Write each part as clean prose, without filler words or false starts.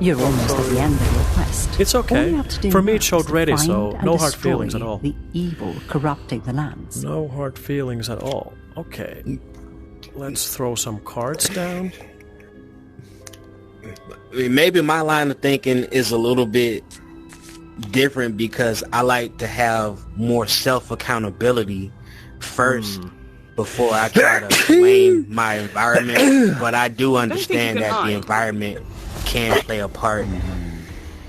You're almost at the end of your quest. It's okay. All you have to do For me, it next showed is to ready, find so and no hard destroy feelings at all. The evil corrupting the lands. No hard feelings at all. Okay. Let's throw some cards down. I mean, maybe my line of thinking is a little bit different because I like to have more self-accountability first before I try to blame my environment. But I do understand that the environment can play a part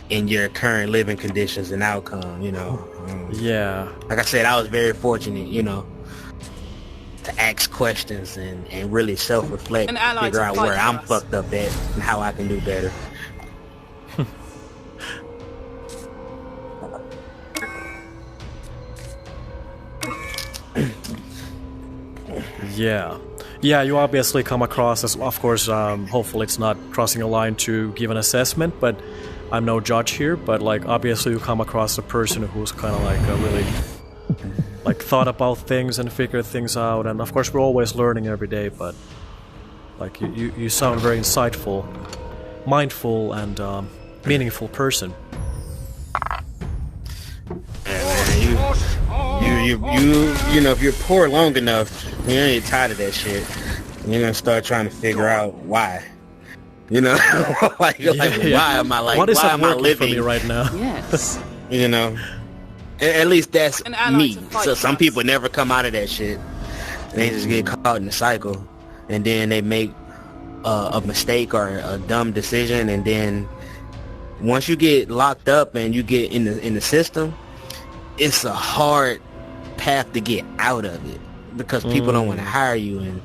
in your current living conditions and outcome, you know. Yeah. Like I said, I was very fortunate, you know, to ask questions and really self-reflect, figure out where I'm fucked up at and how I can do better. Yeah. Yeah, you obviously come across as, of course, hopefully it's not crossing a line to give an assessment, but I'm no judge here, but like obviously you come across a person who's kind of like really like thought about things and figured things out, and of course we're always learning every day, but like you sound very insightful, mindful, and meaningful person. You know, if you're poor long enough, you ain't tired of that shit. You're gonna start trying to figure out why. You know, why am I like? What is why that am I working living for me right now? Yes. You know, at least that's me. So some people never come out of that shit. They just get caught in the cycle, and then they make a mistake or a dumb decision, and then once you get locked up and you get in the system, it's a hard path to get out of it because people don't want to hire you and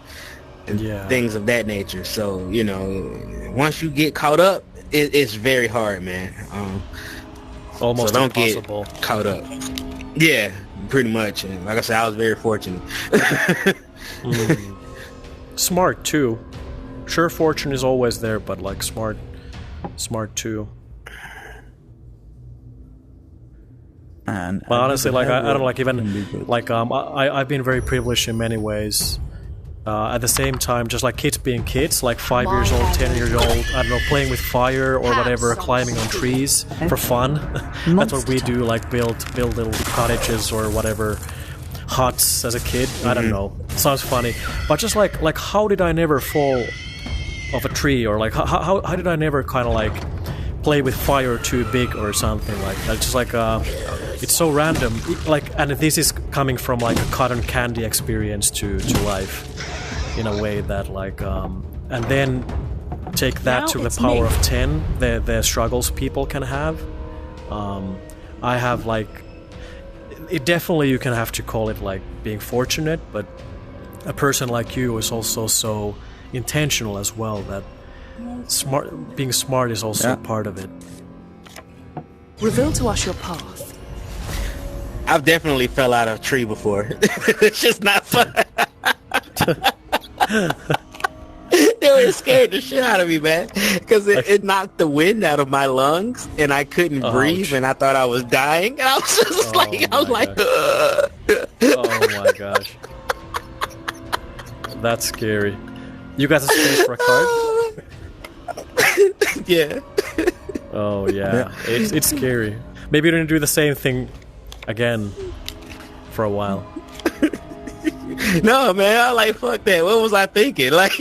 things of that nature. So, you know, once you get caught up, it's very hard, man. Almost so don't impossible. get caught up. Yeah, pretty much. And like I said, I was very fortunate. Smart too. Sure, fortune is always there, but like smart too. And but honestly, like I don't like even like I've been very privileged in many ways. At the same time, just like kids being kids, like 5 years old, 10 years old, I don't know, playing with fire or whatever, climbing on trees for fun. That's what we do, like build little cottages or whatever, huts as a kid. I don't know. Sounds funny, but just like how did I never fall off a tree, or like how did I never kind of like play with fire too big or something like that? Just like it's so random, like, and this is coming from like a cotton candy experience to life in a way that like and then take that Now to the it's power me. of 10, the struggles people can have. I have like, it definitely, you can have to call it like being fortunate, but a person like you is also so intentional as well, that being smart is also part of it. Reveal to us your path. I've definitely fell out of a tree before. It's just not fun. It scared the shit out of me, man, because it knocked the wind out of my lungs and I couldn't breathe, and I thought I was dying, and I was just Oh my gosh, that's scary. You got a space for a card? Yeah. Oh yeah, it's scary. Maybe you're gonna do the same thing again for a while. No, man, I like, fuck that. What was I thinking? Like,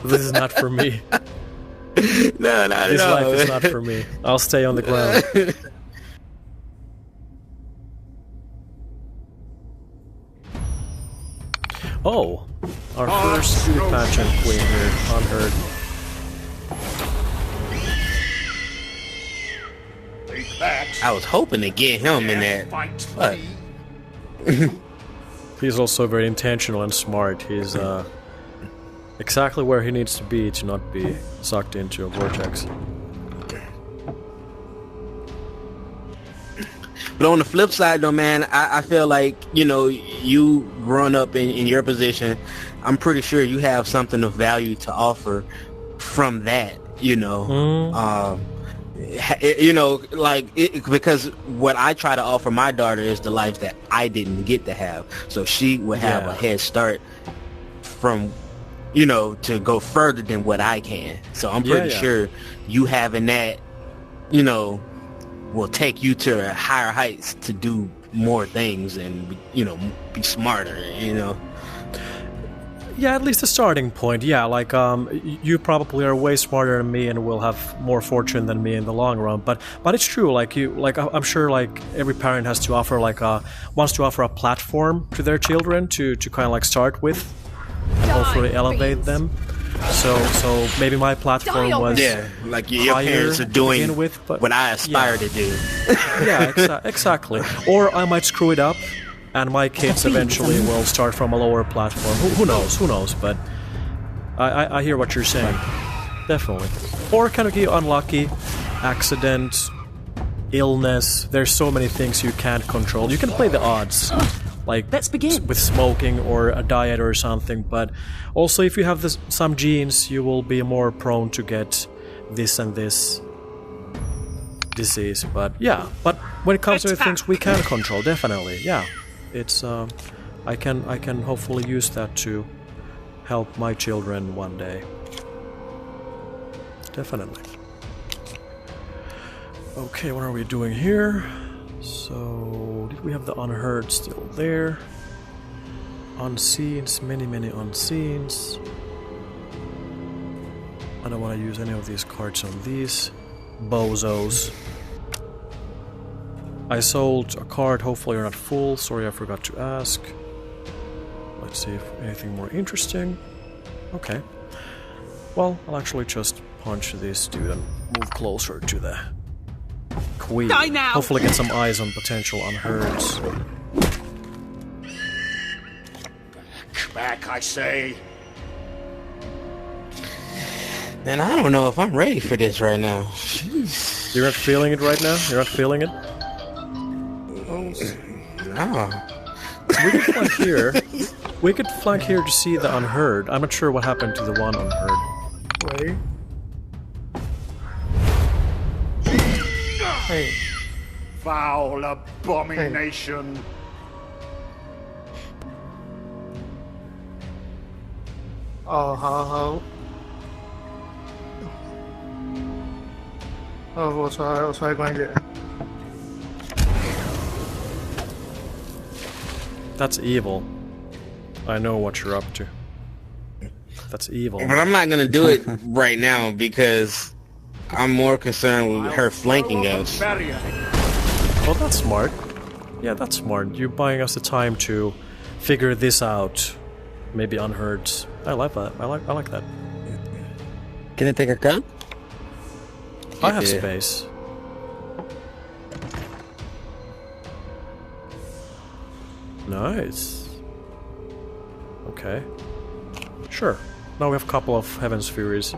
this is not for me. No, This life is not for me. I'll stay on the ground. Oh, our first pageant queen here, unheard. I was hoping to get him in that. But He's also very intentional and smart. He's exactly where he needs to be to not be sucked into a vortex. But on the flip side, though, man, I feel like, you know, you growing up in your position, I'm pretty sure you have something of value to offer from that, you know. You know, like, because what I try to offer my daughter is the life that I didn't get to have. So she would have a head start from, you know, to go further than what I can. So I'm pretty sure you having that, you know, will take you to higher heights to do more things and, you know, be smarter, you know. Yeah, at least a starting point. Yeah, like you probably are way smarter than me and will have more fortune than me in the long run. But it's true. Like I'm sure like every parent has to offer wants to offer a platform to their children to kind of like start with and hopefully elevate them. So maybe my platform was like your parents are doing what I aspire to do. Yeah, exactly. Or I might screw it up. And my kids eventually will start from a lower platform. Who knows? But I hear what you're saying. Definitely. Or kind of get unlucky, accident, illness. There's so many things you can't control. You can play the odds, like let's begin with smoking or a diet or something. But also, if you have some genes, you will be more prone to get this and this disease. But when it comes to the things we can control, definitely, it's I can hopefully use that to help my children one day. Definitely. Okay, what are we doing here? So, did we have the unheard still there? Unseens, many unseens. I don't want to use any of these cards on these bozos. I sold a card, hopefully you're not full. Sorry, I forgot to ask. Let's see if anything more interesting. Okay. Well, I'll actually just punch this dude and move closer to the queen. Die now. Hopefully get some eyes on potential unheards. Back, I say. Man, I don't know if I'm ready for this right now. Jeez. You're not feeling it right now? You're not feeling it? No. We could flank here. We could flank here to see the unheard. I'm not sure what happened to the one unheard. Wait. Hey. Foul abomination. Oh,我才关键。 That's evil. I know what you're up to. That's evil. But I'm not gonna do it right now because I'm more concerned with her flanking us. Well, that's smart. Yeah, that's smart. You're buying us the time to figure this out. Maybe unheard. I like that. I like that. Can I take a gun? I have space. Nice. Okay. Sure. Now we have a couple of Heaven's Furies.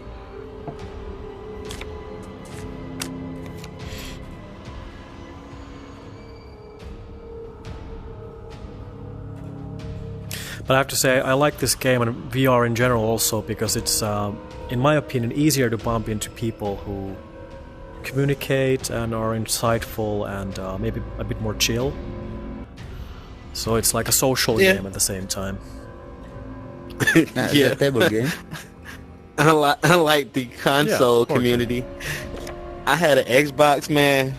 But I have to say, I like this game and VR in general also because it's, in my opinion, easier to bump into people who communicate and are insightful and maybe a bit more chill. So it's like a social game at the same time. Yeah, table game. Unlike the console community, I had an Xbox, man.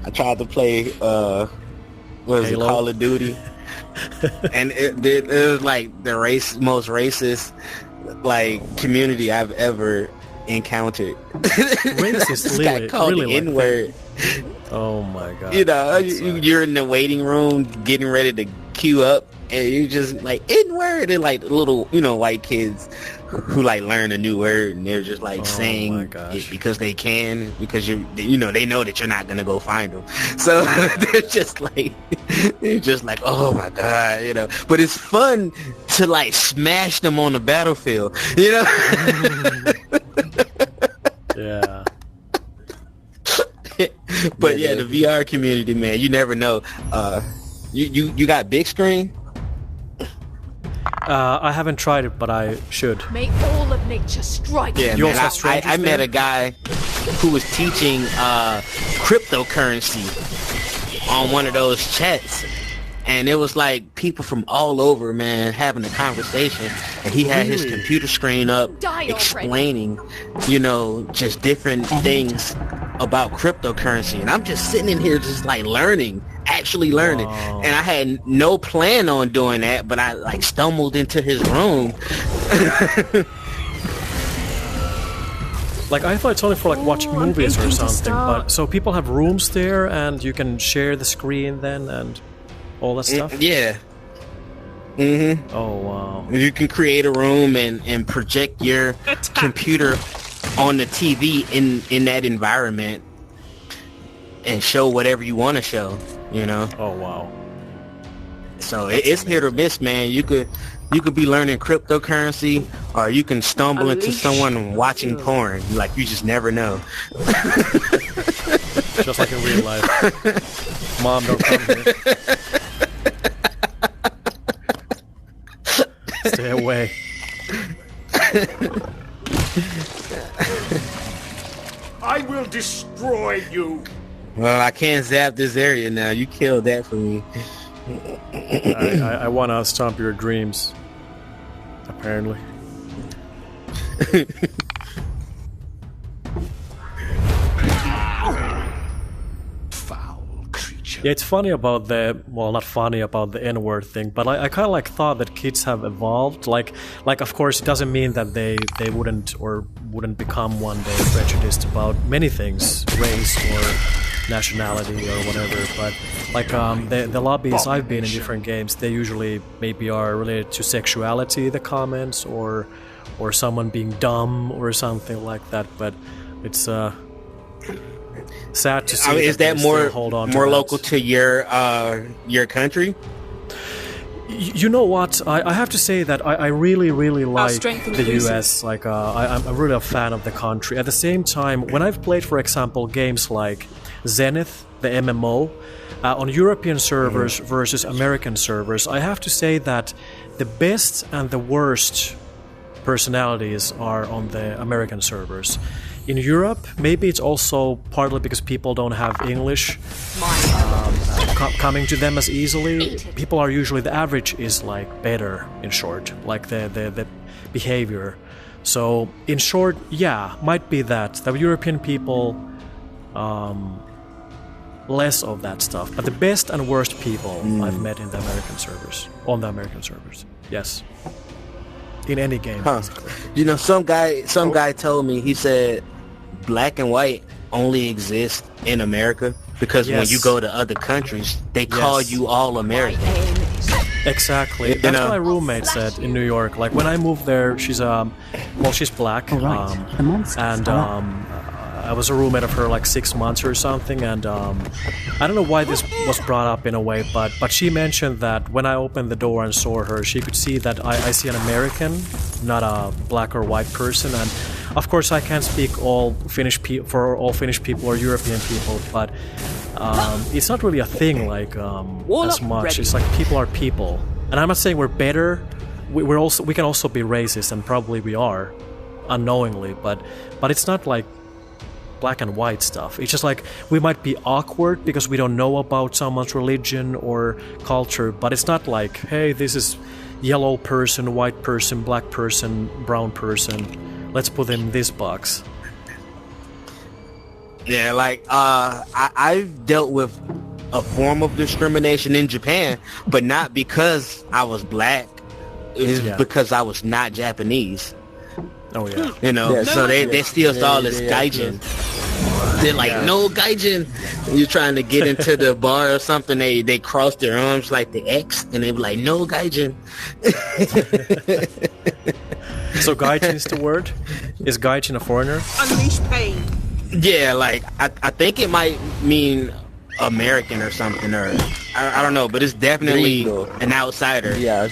I tried to play what was it, Call of Duty, and it was like the most racist like community I've ever encountered. Racist, really, called really the N-word. Oh my god! You know, you're in the waiting room getting ready to queue up, and you just like N-word, and like little, you know, white kids who like learn a new word, and they're just like saying it because they can, because you know they know that you're not gonna go find them, so they're just like oh my god, you know. But it's fun to like smash them on the battlefield, you know. Yeah. But yeah, the VR community, man, you never know. You got big screen? I haven't tried it, but I should. May all of nature strike. Yeah, you man, also I met a guy who was teaching cryptocurrency on one of those chats, and it was like people from all over, man, having a conversation. and he had his computer screen up explaining, you know, just different things about cryptocurrency, and I'm just sitting in here just like learning, actually learning. And I had no plan on doing that, but I like stumbled into his room. Like, I thought it's only for like watching movies or something, but so people have rooms there and you can share the screen then and all that stuff? Yeah. Mm-hmm. Oh, wow. You can create a room and project your computer on the TV in that environment and show whatever you want to show, you know? Oh, wow. So it's hit or miss, man. You could be learning cryptocurrency, or you can stumble into someone watching porn. Like, you just never know. Just like in real life. Mom, don't come here. Stay away. I will destroy you. Well, I can't zap this area now. You killed that for me. I want to stomp your dreams. Apparently. Foul creature. Yeah, it's funny about the, well, not funny about the N-word thing, but I kind of like thought that kids have evolved. Like of course, it doesn't mean that they wouldn't become one day prejudiced about many things, race or nationality or whatever. But like the lobbies I've been in different games, they usually maybe are related to sexuality, the comments, or someone being dumb or something like that. But it's sad to see. I mean, is that more local to your country? You know what? I have to say that I really like the US. Like I'm really a fan of the country. At the same time, when I've played, for example, games like Zenith, the MMO, on European servers versus American servers, I have to say that the best and the worst personalities are on the American servers. In Europe, maybe it's also partly because people don't have English coming to them as easily. People are usually, the average is like better, in short, like the behavior. So in short, yeah, might be that the European people less of that stuff, but the best and worst people I've met in the American servers, on the American servers, yes, in any game. You know, some guy told me, he said black and white only exist in America because when you go to other countries, they call you all American. Exactly. That's what my roommate said in New York. Like when I moved there, she's black, and I was a roommate of her like 6 months or something, and I don't know why this was brought up in a way, but she mentioned that when I opened the door and saw her, she could see that I see an American, not a black or white person. And of course I can't speak for all Finnish people or European people, but it's not really a thing like as much. It's like people are people, and I'm not saying we're better. We can also be racist, and probably we are unknowingly, but it's not like black and white stuff. It's just like we might be awkward because we don't know about someone's religion or culture, but it's not like, hey, this is yellow person, white person, black person, brown person, let's put them in this box. Yeah, like I've dealt with a form of discrimination in Japan, but not because I was black. It's because I was not Japanese. Oh yeah. You know, so they still saw this gaijin. They're like, no gaijin. You're trying to get into the bar or something, they cross their arms like the X, and they be like, no gaijin. So gaijin is the word? Is gaijin a foreigner? Unleash pain. Yeah, like I think it might mean American or something, or I don't know, but it's definitely an outsider. Yeah.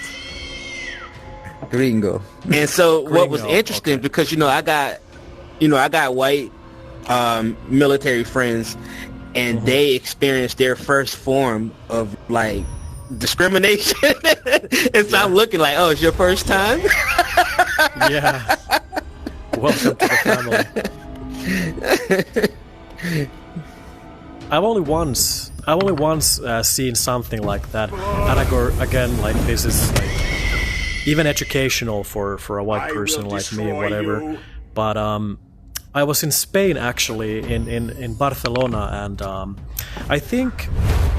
Gringo. And so what was interesting, because I got white military friends, and they experienced their first form of like discrimination. And so I'm looking like, oh, it's your first time? Yeah. Welcome to the family. I've only once seen something like that, and again, like this is like even educational for a white person like me, whatever. But I was in Spain actually, in Barcelona, and I think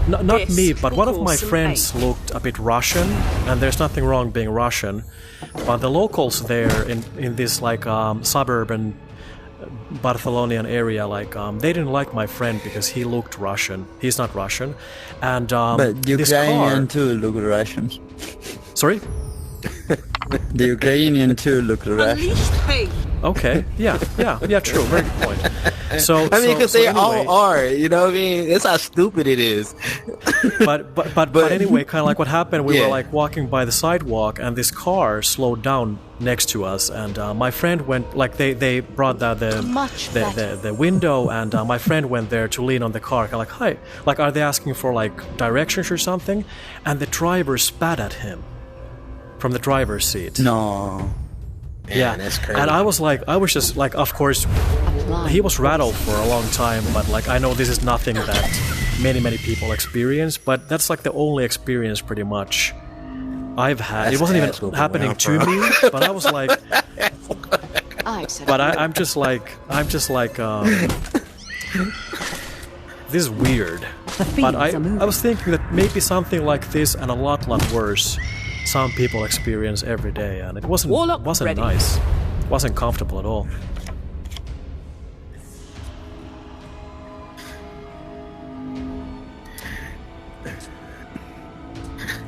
not me, but one of my friends looked a bit Russian, and there's nothing wrong being Russian, but the locals there in this like suburban Barcelonian area, like they didn't like my friend because he looked Russian. He's not Russian, and But this car. Ukrainian too look Russian. Sorry. The Ukrainian too look Russian. Okay. Yeah. True. Very good point. So I mean, because they anyway, all are. You know what I mean? That's how stupid it is. but anyway, kind of like what happened. We were like walking by the sidewalk, and this car slowed down next to us, and my friend went like they brought the window, and my friend went there to lean on the car, kind of like, hi, like, are they asking for like directions or something? And the driver spat at him from the driver's seat. No. Yeah, that's crazy. and I was just like, of course, he was rattled for a long time, but like, I know this is nothing that many people experience, but that's like the only experience pretty much I've had. It wasn't even happening to me, but I was like, but I'm just like, this is weird. But I was thinking that maybe something like this and a lot worse some people experience every day, and it wasn't nice. It wasn't comfortable at all.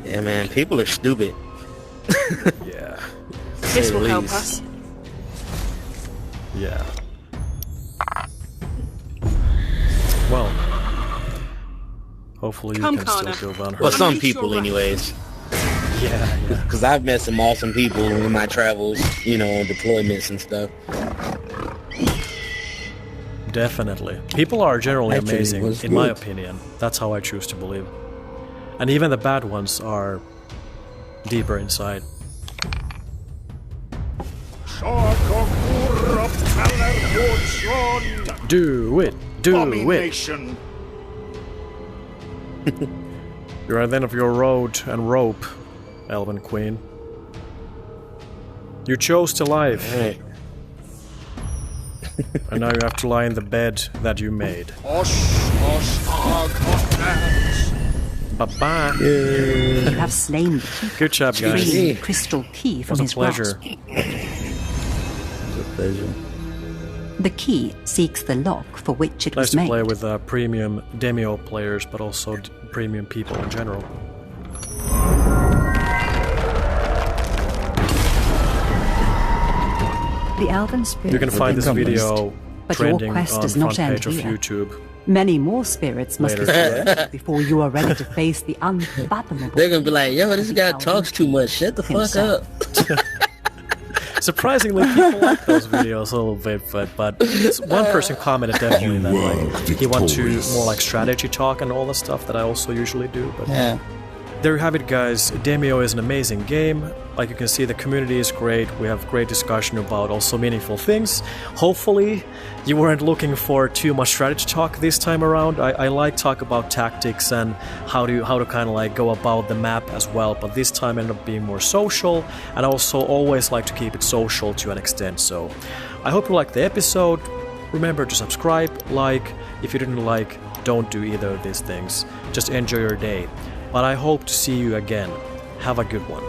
Yeah, man, people are stupid. Yeah. This will help us. Yeah. Well, hopefully you can still go on her. Well, some people, anyways. Yeah. Because I've met some awesome people in my travels, you know, deployments and stuff. Definitely. People are generally Actually, amazing, in my opinion. That's how I choose to believe. And even the bad ones are deeper inside. Do it! Do it! You're at the end of your road and rope, Elven Queen. You chose to live. Right. And now you have to lie in the bed that you made. Bye-bye. You have slain the keeper, Good job, guys. freeing the crystal key from It was his a pleasure. grasp. It's a pleasure. The key seeks the lock for which it Nice was to made. play with premium Demeo players, but also premium people in general. The Elven spirit You can find this encompassed. video But your trending quest on does front not end page of here. YouTube. Many more spirits must be Later. slain before you are ready to face the unfathomable. They're gonna be like, yo, this guy talks too much. Shut the fuck Himself. up. Surprisingly, people like those videos a little bit, but one person commented definitely that like he wants to more like strategy talk and all the stuff that I also usually do. But Yeah. there you have it, guys. Demeo is an amazing game. Like you can see, the community is great. We have great discussion about also meaningful things. Hopefully, you weren't looking for too much strategy talk this time around. I like talk about tactics and how to kind of like go about the map as well. But this time ended up being more social, and I also always like to keep it social to an extent. So, I hope you liked the episode. Remember to subscribe, like. If you didn't like, don't do either of these things. Just enjoy your day. But I hope to see you again. Have a good one.